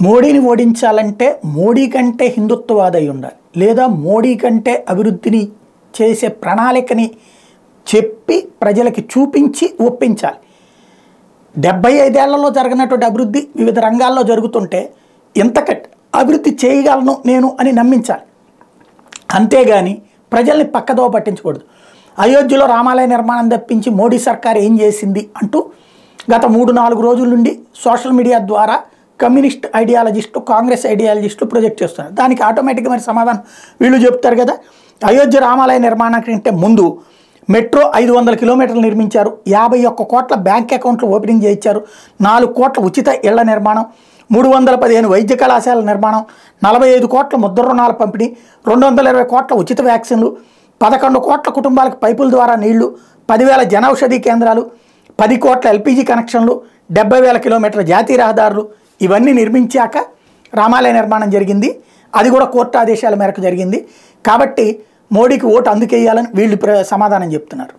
మోడీని ఓడించాలంటే మోడీ కంటే హిందుత్వవాది అయి ఉండాలి, లేదా మోడీ కంటే అభివృద్ధిని చేసే ప్రణాళికని చెప్పి ప్రజలకి చూపించి ఒప్పించాలి. 75 ఏళ్లలో జరగనటువంటి అభివృద్ధి వివిధ రంగాల్లో జరుగుతుంటే ఇంతకట్ అభివృద్ధి చేయగలను నేను అని నమ్మించాలి. అంతేగాని ప్రజల్ని పక్కదో పట్టించకూడదు. అయోధ్యలో రామాలయ నిర్మాణం తప్పించి మోడీ సర్కార్ ఏం చేసింది అంటూ గత 3-4 రోజుల నుండి సోషల్ మీడియా ద్వారా కమ్యూనిస్ట్ ఐడియాలజిస్టు, కాంగ్రెస్ ఐడియాలజిస్టులు ప్రొజెక్ట్ చేస్తున్నారు. దానికి ఆటోమేటిక్గా మరి సమాధానం వీళ్ళు చెప్తారు కదా. అయోధ్య రామాలయ నిర్మాణం కంటే ముందు మెట్రో 500 కిలోమీటర్లు నిర్మించారు, 51 కోట్ల బ్యాంక్ అకౌంట్లు ఓపెనింగ్ చేయించారు, 4 కోట్ల ఉచిత ఇళ్ల నిర్మాణం, 315 వైద్య కళాశాలల నిర్మాణం, 45 కోట్ల ముద్ర రుణాల పంపిణీ, 220 కోట్ల ఉచిత వ్యాక్సిన్లు, 11 కోట్ల కుటుంబాలకు పైపుల ద్వారా నీళ్లు, 10,000 జనౌషధి కేంద్రాలు, 10 కోట్ల ఎల్పీజీ కనెక్షన్లు, 70,000 కిలోమీటర్ల జాతీయ రహదారులు ఇవన్నీ నిర్మించాక రామాలయ నిర్మాణం జరిగింది. అది కూడా కోర్టు ఆదేశాల మేరకు జరిగింది. కాబట్టి మోడీకి ఓటు అందుకేయాలని వీళ్ళు సమాధానం చెప్తున్నారు.